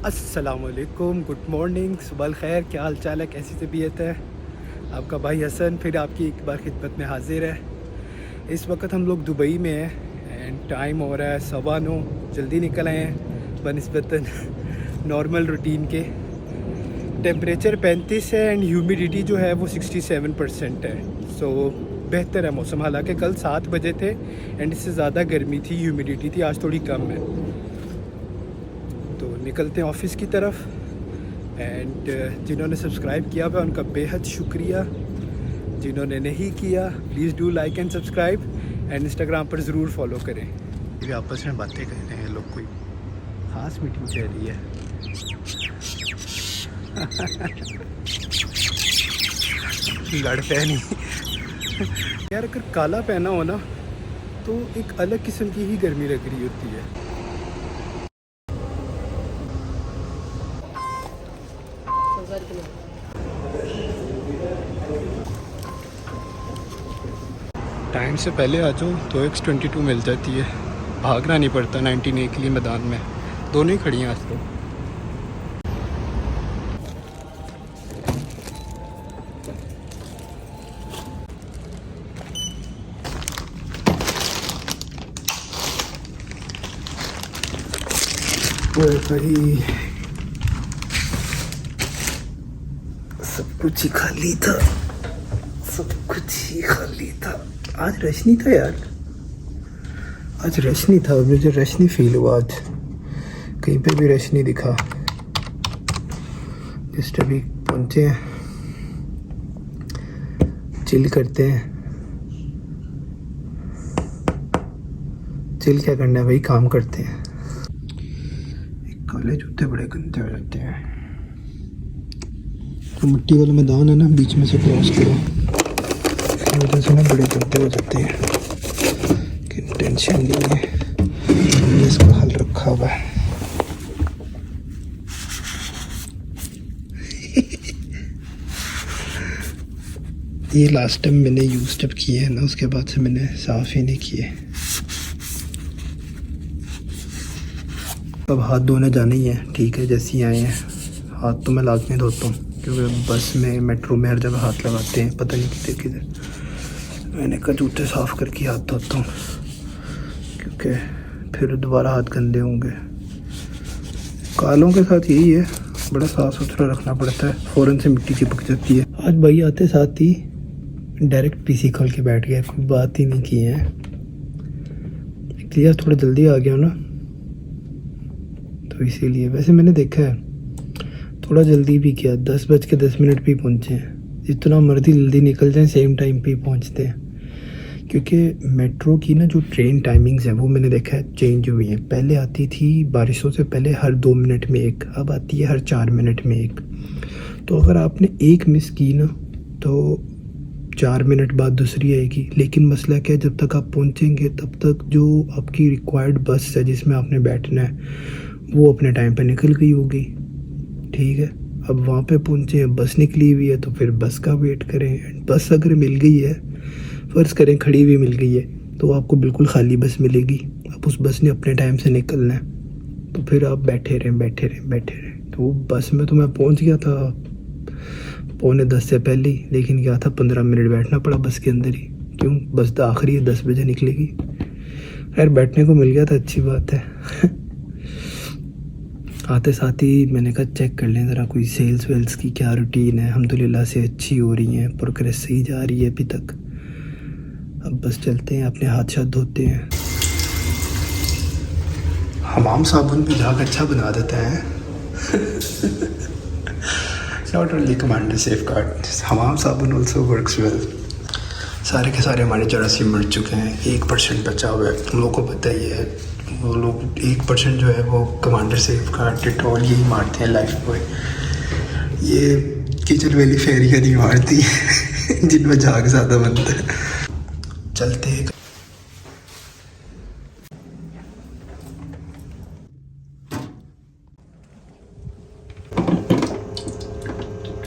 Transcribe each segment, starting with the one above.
अस्सलामुअलैकुम, good morning, सुबह खैर। क्या हाल चाल है, कैसी तबीयत है? आपका भाई हसन फिर आपकी एक बार खिदमत में हाजिर है। इस वक्त हम लोग दुबई में हैं एंड टाइम हो रहा है 9:15। जल्दी निकल आए हैं बनिस्बतन नॉर्मल रूटीन के। टेम्परेचर 35 है एंड ह्यूमिडिटी जो है वो 67% है। सो बेहतर है मौसम। हालांकि कल 7 बजे थे एंड इससे ज़्यादा गर्मी थी, ह्यूमिडिटी थी, आज थोड़ी कम है। तो निकलते हैं ऑफिस की तरफ। एंड जिन्होंने सब्सक्राइब किया हुआ उनका बेहद शुक्रिया। जिन्होंने नहीं किया please do like and subscribe and Instagram पर ज़रूर फॉलो करें। ये आपस में बातें कर रहे हैं लोग, कोई ख़ास मीटिंग चल रही है। लड़ते नहीं यार। अगर काला पहना हो ना तो एक अलग किस्म की ही गर्मी लग रही होती है। टाइम से पहले आ जाओ तो X22 मिल जाती है, भागना नहीं पड़ता 19A के लिए मैदान में। दोनों ही खड़ी हैं आज तो। भाई सब कुछ ही खाली था, सब कुछ ही खाली था। आज रश नहीं था यार, आज रश नहीं था। मुझे रश नहीं फील हुआ आज, कहीं पे भी रश नहीं दिखा। जस्ट अभी पहुंचे हैं, चिल करते हैं। चिल क्या करना है भाई, काम करते हैं। काले जूते बड़े गंदे हो जाते हैं। तो मिट्टी वाला मैदान है ना, बीच में से क्रॉस करो, इसकी वजह से ना बड़े गंदे हो जाते हैं। कि टेंशन नहीं है, हमने इसका हल रखा हुआ है। ये लास्ट टाइम मैंने यूज जब किए हैं ना, उसके बाद से मैंने साफ ही नहीं किए। अब हाथ धोने जाने ही है, ठीक है। जैसे ही आए हैं हाथ तो मैं लाजमी धोता हूँ, क्योंकि बस में मेट्रो में हर जगह हाथ लगाते हैं, पता नहीं किधर किधर। मैंने कहा जूते साफ़ करके हाथ धोता हूँ, क्योंकि फिर दोबारा हाथ गंदे होंगे। कालों के साथ यही है, बड़ा साफ़ सुथरा रखना पड़ता है, फ़ौरन से मिट्टी चिपक जाती है। आज भाई आते साथ ही डायरेक्ट पीसी खोल के बैठ गया, कोई बात ही नहीं की है। इसलिए थोड़ा जल्दी आ गया ना, तो इसीलिए। वैसे मैंने देखा है थोड़ा जल्दी भी किया, 10:10 पे पहुँचे हैं। जितना मर्जी जल्दी निकल जाए सेम टाइम पे पहुँचते हैं, क्योंकि मेट्रो की ना जो ट्रेन टाइमिंग्स हैं वो मैंने देखा है चेंज हुई हैं। पहले आती थी बारिशों से पहले हर 2 मिनट में एक, अब आती है हर 4 मिनट में एक। तो अगर आपने एक मिस की ना तो 4 मिनट बाद दूसरी आएगी। लेकिन मसला क्या है, जब तक आप पहुँचेंगे तब तक जो आपकी रिक्वायर्ड बस है जिसमें आपने बैठना है वो अपने टाइम पे निकल गई होगी, ठीक है। अब वहाँ पे पहुँचे हैं, बस निकली हुई है, तो फिर बस का वेट करें। बस अगर मिल गई है, फ़र्ज़ करें खड़ी हुई मिल गई है, तो आपको बिल्कुल खाली बस मिलेगी। अब उस बस ने अपने टाइम से निकलना है, तो फिर आप बैठे रहें। तो बस में तो मैं पहुँच गया था 9:45 से पहले ही, लेकिन क्या था 15 मिनट बैठना पड़ा बस के अंदर ही। क्यों, बस तो आखिरी है, 10 बजे निकलेगी। खैर बैठने को मिल गया था, अच्छी बात है। आते साथ ही मैंने कहा चेक कर लें ज़रा कोई सेल्स वेल्स की क्या रूटीन है। अल्हम्दुलिल्लाह से अच्छी हो रही हैं, प्रोग्रेस सही जा रही है अभी तक। अब बस चलते हैं, अपने हाथ शाथ धोते हैं। हमाम साबुन भी झाग अच्छा बना देता है। नॉट ओनली कमांडर सेफगार्ड, हमाम साबुन ऑल्सो वर्क्स वेल। सारे के सारे हमारे जरासीम मर चुके हैं, 1% बचा हुआ है। तुम लोगों को पता ही है, वो लोग 1% जो है वो कमांडर सेफगार्ड, डिटॉल यही मारते हैं, लाइफ बॉय। ये किचन वाली फेरियाँ नहीं मारती जिनमें झाग ज़्यादा बनता है। चलते हैं।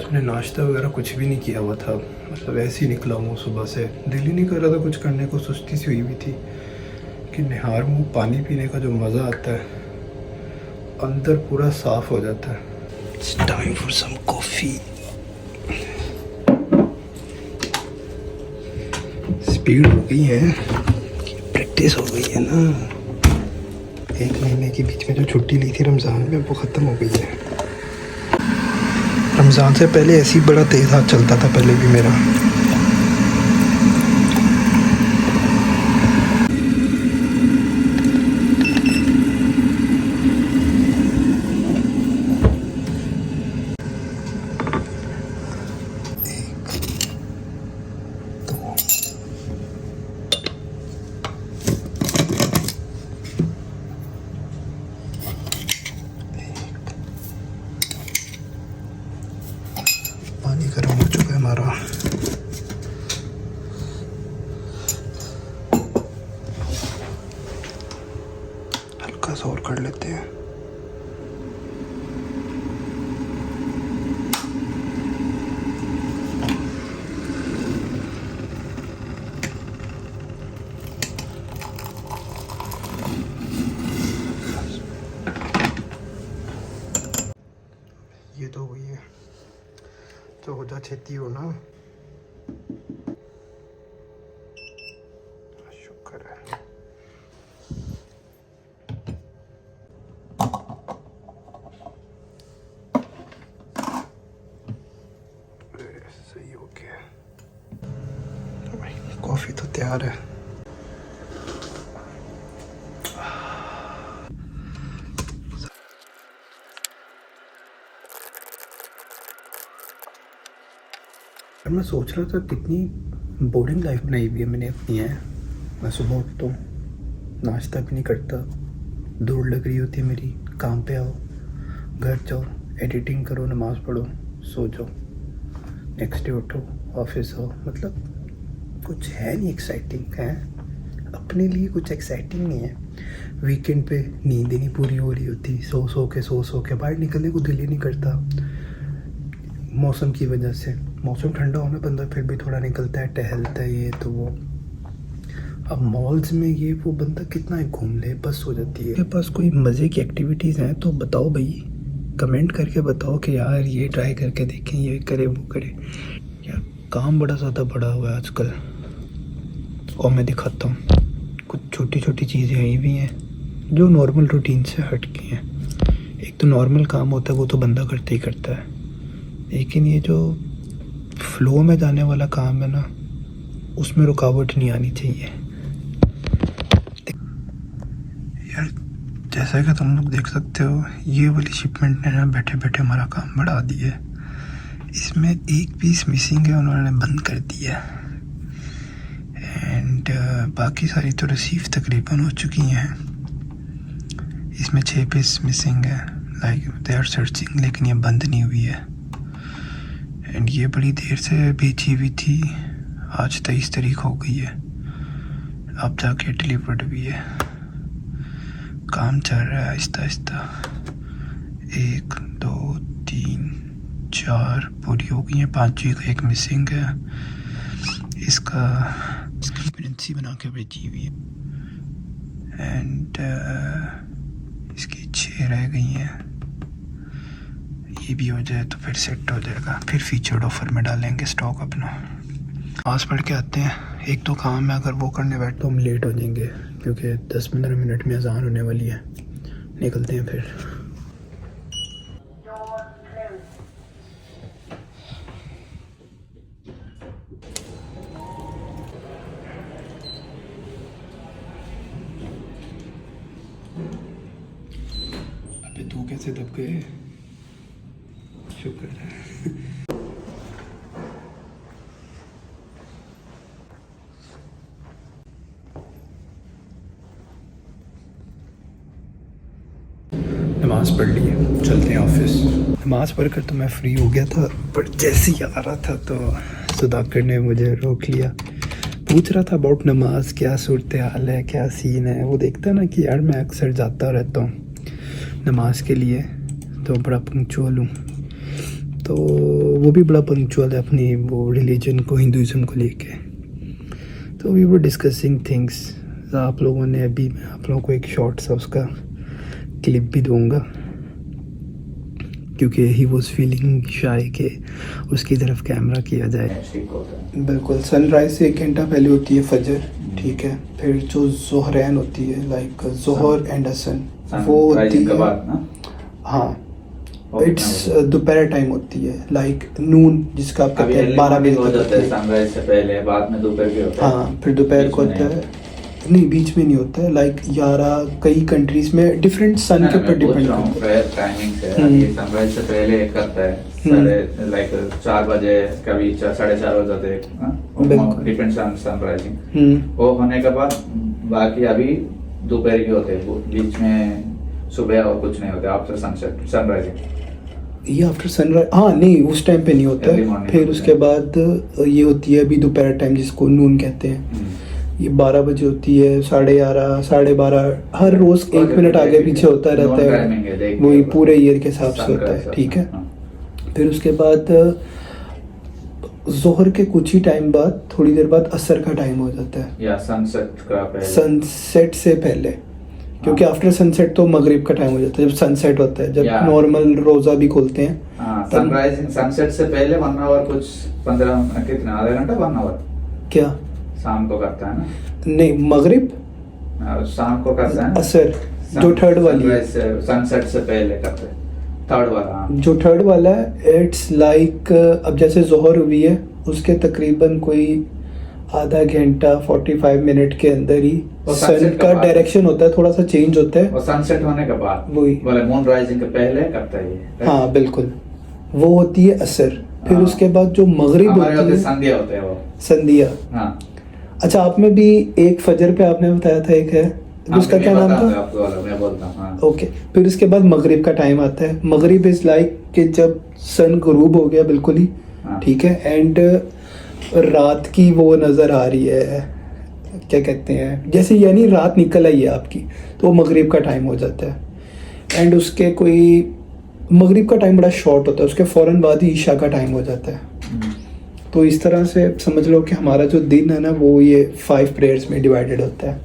मैंने नाश्ता वगैरह कुछ भी नहीं किया हुआ था, मतलब ऐसे ही निकला हूँ सुबह से। दिल ही नहीं कर रहा था कुछ करने को, सुस्ती सी हुई थी कि निहार मुँह पानी पीने का जो मज़ा आता है अंदर पूरा साफ हो जाता है। It's time for some coffee. Speed हो गई है, प्रैक्टिस हो गई है ना। 1 महीने के बीच में जो छुट्टी ली थी रमज़ान में, वो ख़त्म हो गई है। रमज़ान से पहले ऐसे ही बड़ा तेज़ हाथ चलता था पहले भी मेरा। पानी गर्म हो चुका है हमारा। हल्का सा और कर लेते हैं। ये तो हुई है, तो हो जा छेती हो ना। शुक्र है। सही हो गया भाई, कॉफ़ी तो तैयार है। मैं सोच रहा था कितनी बोरिंग लाइफ बनाई हुई है मैंने अपनी है। मैं सुबह उठता हूँ, नाश्ता भी नहीं करता, दौड़ लग रही होती है मेरी, काम पे आओ, घर जाओ, एडिटिंग करो, नमाज़ पढ़ो, सो जाओ, नेक्स्ट डे उठो, ऑफिस आओ। मतलब कुछ है नहीं एक्साइटिंग है, अपने लिए कुछ एक्साइटिंग नहीं है। वीकेंड पे नींद ही नहीं पूरी हो रही होती, सो सो के बाहर निकलने को दिल ही नहीं करता मौसम की वजह से। मौसम ठंडा होना, बंदा फिर भी थोड़ा निकलता है, टहलता है, ये तो वो। अब मॉल्स में ये वो बंदा कितना ही घूम ले, बस हो जाती है। मेरे पास कोई मज़े की एक्टिविटीज़ हैं तो बताओ भाई, कमेंट करके बताओ कि यार ये ट्राई करके देखें, ये करे वो करे। यार काम बड़ा ज़्यादा बढ़ा हुआ है आजकल। और मैं दिखाता हूँ कुछ छोटी छोटी चीज़ें आई भी हैं जो नॉर्मल रूटीन से हट के हैं। एक तो नॉर्मल काम होता है वो तो बंदा करते ही करता है, लेकिन ये जो फ्लो में जाने वाला काम है ना, उसमें रुकावट नहीं आनी चाहिए। यार जैसा कि तुम लोग देख सकते हो, ये वाली शिपमेंट ने ना बैठे बैठे हमारा काम बढ़ा दिया है। इसमें एक पीस मिसिंग है, उन्होंने बंद कर दिया। एंड बाकी सारी तो रिसीव तकरीबन हो चुकी हैं। इसमें 6 पीस मिसिंग है, लाइक दे आर सर्चिंग, लेकिन ये बंद नहीं हुई है। एंड ये बड़ी देर से बेची हुई थी, आज 23 तारीख हो गई है, अब जाके डिलीवर्ड भी है। काम चल रहा है आहिस्ता आहिस्ता। 1 2 3 4 पूरी हो गई हैं, 5वीं का एक मिसिंग है। इसकी प्रिंसी बना के बेची हुई है। एंड इसकी 6 रह गई हैं। ये भी हो जाए तो फिर सेट हो जाएगा, फिर फीचर्ड ऑफर में डालेंगे स्टॉक अपना। पास पढ़ के आते हैं। एक तो काम है, अगर वो करने बैठ तो हम लेट हो जाएंगे, क्योंकि 10-15 मिनट में अजान होने वाली है। निकलते हैं फिर। अबे तू कैसे दब गए? शुक्र है। नमाज़ पढ़ ली है, चलते हैं ऑफिस। नमाज़ पढ़कर तो मैं फ्री हो गया था, पर जैसे ही आ रहा था तो सुधाकर ने मुझे रोक लिया। पूछ रहा था अबाउट नमाज, क्या सूरत हाल है, क्या सीन है। वो देखता ना कि यार मैं अक्सर जाता रहता हूँ नमाज के लिए, तो बड़ा पंक्चुअल हूँ। तो वो भी बड़ा पंक्चुअल है अपनी वो रिलीजन को, हिंदुज़म को लेके। तो वी वर डिस्कसिंग थिंग्स। आप लोगों ने अभी, मैं आप लोगों को एक शॉर्ट सा उसका क्लिप भी दूंगा, क्योंकि ही वॉज फीलिंग शाय के उसकी तरफ कैमरा किया जाए। ठीक होता है। बिल्कुल, सनराइज से 1 घंटा पहले होती है फजर, ठीक है। फिर जो ज़ोहरैन होती है, लाइक ज़ोहर एंड असन, वो होती है ना? हाँ, इट्स दोपहर टाइम होती है, लाइक नून जिसका आप कहते हैं 12 बजे हो तक जाता होती है, है। सनराइज से पहले, बाद में दोपहर भी होता है। हाँ, फिर दोपहर को होता है, नहीं बीच में नहीं होता है, लाइक 11 कई कंट्रीज में डिफरेंट सन के ऊपर डिपेंड करता है। टाइमिंग से सनराइज से पहले करता है, साढ़े लाइक 4 बजे, कभी 4:30 हो जाते हैं, डिपेंड्स ऑन सनराइजिंग। वो होने के बाद बाकी अभी दोपहर के होते हैं, बीच में सुबह और कुछ नहीं होता आफ्टर सनसेट सनराइजिंग। ये आफ्टर सनराइज, हाँ नहीं उस टाइम पे नहीं होता है। फिर उसके बाद ये होती है अभी दोपहर टाइम जिसको नून कहते हैं, ये 12 बजे होती है, 11:30, 12:30, हर रोज 1 मिनट आगे पीछे होता रहता है, वही पूरे ईयर के हिसाब से होता है, ठीक है। फिर उसके बाद जोहर के कुछ ही टाइम बाद, थोड़ी देर बाद असर का टाइम हो जाता है, या सनसेट का पहले, सनसेट से पहले, क्योंकि आफ्टर सनसेट तो मगरिब का टाइम हो जाता है, जब सनसेट होता है, जब नॉर्मल रोजा भी खोलते हैं। सनराइजिंग सनसेट से पहले 1 आवर, कुछ 15 कितना, आधा घंटा 1 आवर क्या शाम को करता है ना? नहीं, मगरिब शाम को करता है, असर जो थर्ड वाली है, सनसेट से पहले करते हैं, थर्ड वाला, जो थर्ड वाला है, इट्स लाइक अब जैसे जोहर हुई है उसके तकरीबन कोई आधा घंटा 45 मिनट के अंदर ही सन का डायरेक्शन होता है, थोड़ा सा चेंज होता है, और सनसेट होने के बाद वही वाले मून राइजिंग के पहले करता है ये। हाँ बिल्कुल, वो होती है असर। फिर उसके बाद जो मगरिब होती है, संध्या होता है वो, संध्या। हाँ। अच्छा, आप में भी एक फजर पे आपने बताया था, एक है उसका क्या नाम था? आपको वाला मैं बोलता हूँ, हाँ। ओके, फिर उसके बाद मगरिब का टाइम आता है। मगरिब इज लाइक कि जब सन गुरूब हो गया बिल्कुल ही, ठीक है, एंड रात की वो नज़र आ रही है, क्या कहते हैं, जैसे यानी रात निकल आई है आपकी, तो वो मगरिब का टाइम हो जाता है। एंड उसके कोई मगरिब का टाइम बड़ा शॉर्ट होता है, उसके फ़ौरन बाद ही ईशा का टाइम हो जाता है। तो इस तरह से समझ लो कि हमारा जो दिन है ना, वो ये 5 प्रेयर्स में डिवाइडेड होता है।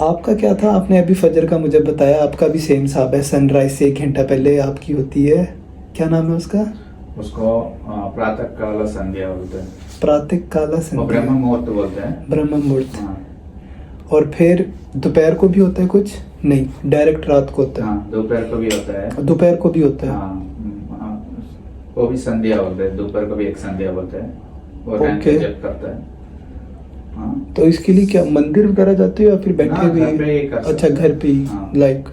आपका क्या था? आपने अभी फजर का मुझे बताया, आपका भी सेम साहब है, सनराइज से 1 घंटा पहले आपकी होती है, क्या नाम है उसका? उसको प्रातः काला संध्या बोलते हैं, प्रातः काला संध्या, ब्रह्म मुहूर्त बोलते हैं, ब्रह्म मुहूर्त। और फिर दोपहर को भी होता है कुछ? नहीं, डायरेक्ट रात को होता है। दोपहर को भी होता है, दोपहर को भी होता है, वो भी संध्या बोलते हैं, दोपहर को भी एक संध्या बोलते हैं, वो टाइम पे जप करता है। तो इसके लिए क्या मंदिर वगैरह जाते हो या फिर बैठे भी? अच्छा, घर पे ही, लाइक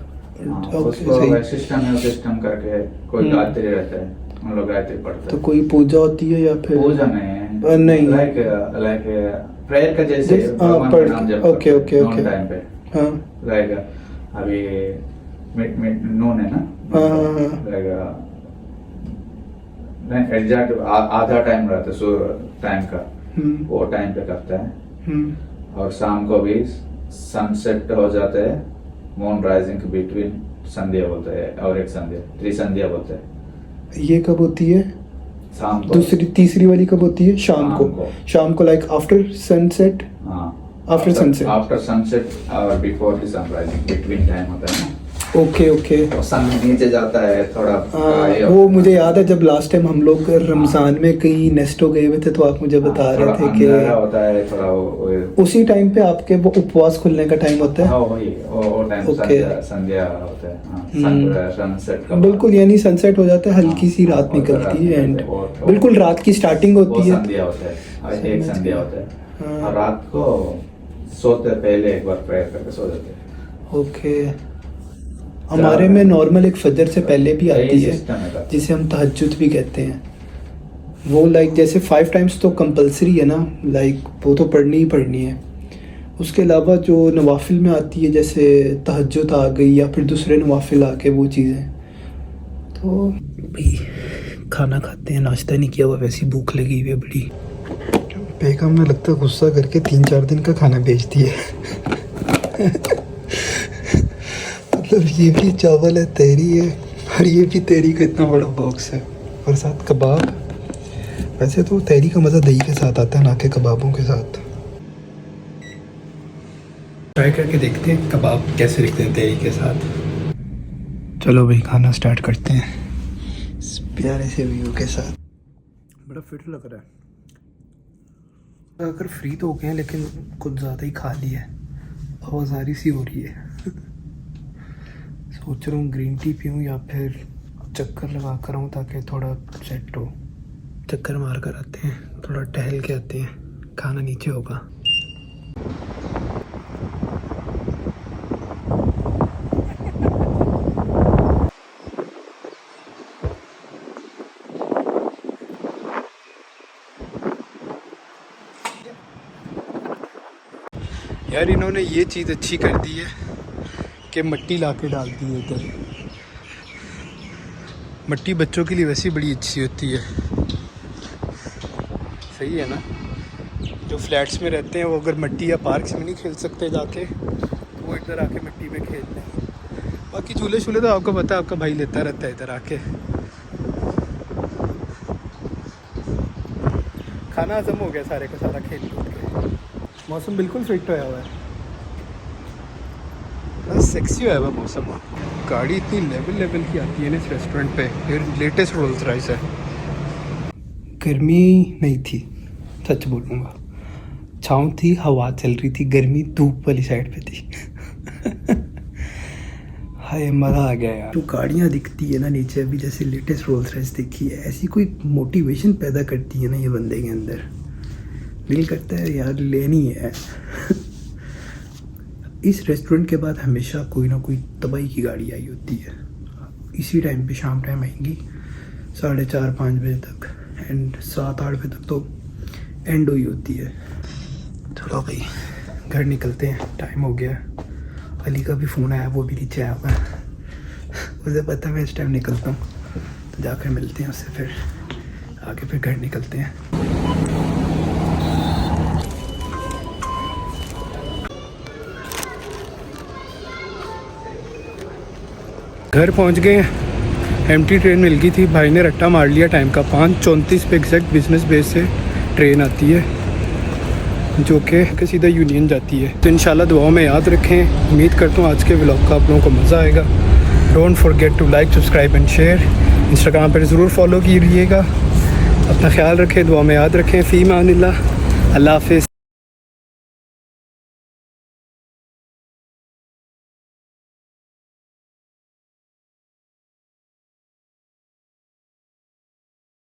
सिस्टम है, सिस्टम करके कोई गायत्री रहता है, हम लोग गायत्री पढ़ते हैं। तो कोई पूजा होती है या फिर? पूजा नहीं, लाइक प्रेयर का जैसे भगवान का नाम जप, ओके ओके ओके, टाइम पे, हाँ, लाइक अभी नून है ना, लाइक एग्जैक्ट आधा टाइम रहता है टाइम का, वो टाइम पे करता है। और शाम को भी सनसेट हो जाता है, मून राइजिंग के बिटवीन संध्या बोलते हैं, और एक संध्या, त्रिसंध्या बोलते हैं। ये कब होती है? शाम को। दूसरी तीसरी वाली कब होती है? शाम को। शाम को लाइक आफ्टर सनसेट? हाँ, आफ्टर सनसेट, आफ्टर सनसेट और before the sunrising, between time होता है ना। ओके ओके, सन नीचे जाता है थोड़ा। वो मुझे याद है जब लास्ट टाइम हम लोग रमजान में कहीं नेस्टो गए हुए थे, तो आप मुझे बता रहे थे कि होता है थोड़ा उसी टाइम पे आपके वो उपवास खुलने का टाइम होता है। वो टाइम संध्या होता है, सनसेट का बिल्कुल, यानी सनसेट हो जाता है, हल्की सी रात निकलती है, एंड बिल्कुल रात की स्टार्टिंग होती है, संध्या होता है, एक संध्या होता है। और रात को सोते पहले एक बार प्रेयर करके सो जाते हैं। ओके, हमारे में नॉर्मल एक फजर से पहले भी आती है, जिसे हम तहज्जुद भी कहते हैं। वो लाइक जैसे 5 टाइम्स तो कंपलसरी है ना, लाइक वो तो पढ़नी ही पढ़नी है। उसके अलावा जो नवाफिल में आती है, जैसे तहज्जुद आ गई या फिर दूसरे नवाफिल आ के, वो चीज़ें। तो भाई खाना खाते हैं, नाश्ता नहीं किया हुआ, वैसी भूख लगी हुई है बड़ी। बेगम ने लगता है गुस्सा करके 3-4 दिन का खाना भेज दिया। मतलब ये भी चावल है, तहरी है, और ये भी तहरी का इतना बड़ा बॉक्स है, और साथ कबाब। वैसे तो तहरी का मज़ा दही के साथ आता है, ना कि कबाबों के साथ। ट्राई करके देखते हैं कबाब कैसे दिखते हैं तहरी के साथ। चलो भाई खाना स्टार्ट करते हैं इस प्यारे से व्यू के साथ। बड़ा फिट लग रहा है। अगर फ्री तो हो गए हैं लेकिन कुछ ज़्यादा ही खा लिया है, आवाज़ारी सी हो रही है। सोच रहा हूँ ग्रीन टी पीऊँ या फिर चक्कर लगा कर आऊँ ताकि थोड़ा सेट हो। चक्कर मार कर आते हैं, थोड़ा टहल के आते हैं, खाना नीचे होगा। यार इन्होंने ये चीज़ अच्छी कर दी है कि मिट्टी ला के डाल दी है इधर। मिट्टी बच्चों के लिए वैसे ही बड़ी अच्छी होती है। सही है ना। जो फ्लैट्स में रहते हैं वो अगर मिट्टी या पार्क्स में नहीं खेल सकते जाके, तो वो इधर आके मिट्टी में खेलते हैं। बाकी झूले शूले तो आपको पता है, आपका भाई लेता रहता है इधर आके। खाना हजम हो गया सारे का सारा खेल कूद के। मौसम बिल्कुल फिट होया हुआ है, बड़ा सेक्सी होया हुआ मौसम। गाड़ी इतनी लेवल की आती है ना इस रेस्टोरेंट पे। फिर लेटेस्ट रोल्स राइस है। गर्मी नहीं थी, सच बोलूँगा, छाँव थी, हवा चल रही थी, गर्मी धूप वाली साइड पे थी। हाय मज़ा आ गया यार। जो गाड़ियाँ दिखती है ना नीचे अभी, जैसे लेटेस्ट रोल्स राइस देखी है, ऐसी कोई मोटिवेशन पैदा करती है ना ये बंदे के अंदर। दिल करता है यार लेनी है। इस रेस्टोरेंट के बाद हमेशा कोई ना कोई तबाही की गाड़ी आई होती है। इसी टाइम पे शाम टाइम आएंगी 4:30-5 बजे तक, एंड 7-8 बजे तक तो एंड हुई होती है। चलो भाई घर निकलते हैं, टाइम हो गया। अली का भी फ़ोन आया, वो भी नीचे आया हुआ है। उसे पता है मैं इस टाइम निकलता हूँ, तो जाकर मिलते हैं उससे, फिर आगे फिर घर निकलते हैं। घर पहुंच गए हैं। एम्प्टी ट्रेन मिल गई थी, भाई ने रट्टा मार लिया टाइम का। 5:34 पे एग्जैक्ट बिजनेस बेस से ट्रेन आती है जो कि सीधा यूनियन जाती है। तो इंशाल्लाह दुआओं में याद रखें। उम्मीद करता हूँ आज के व्लॉग का आप लोगों को मज़ा आएगा। Don't forget to like, subscribe and share. Instagram पर ज़रूर फॉलो कीजिएगा। अपना ख्याल रखें, दुआ में याद रखें। फ़ी मानिल्लाह, अल्लाह हाफ़िज़।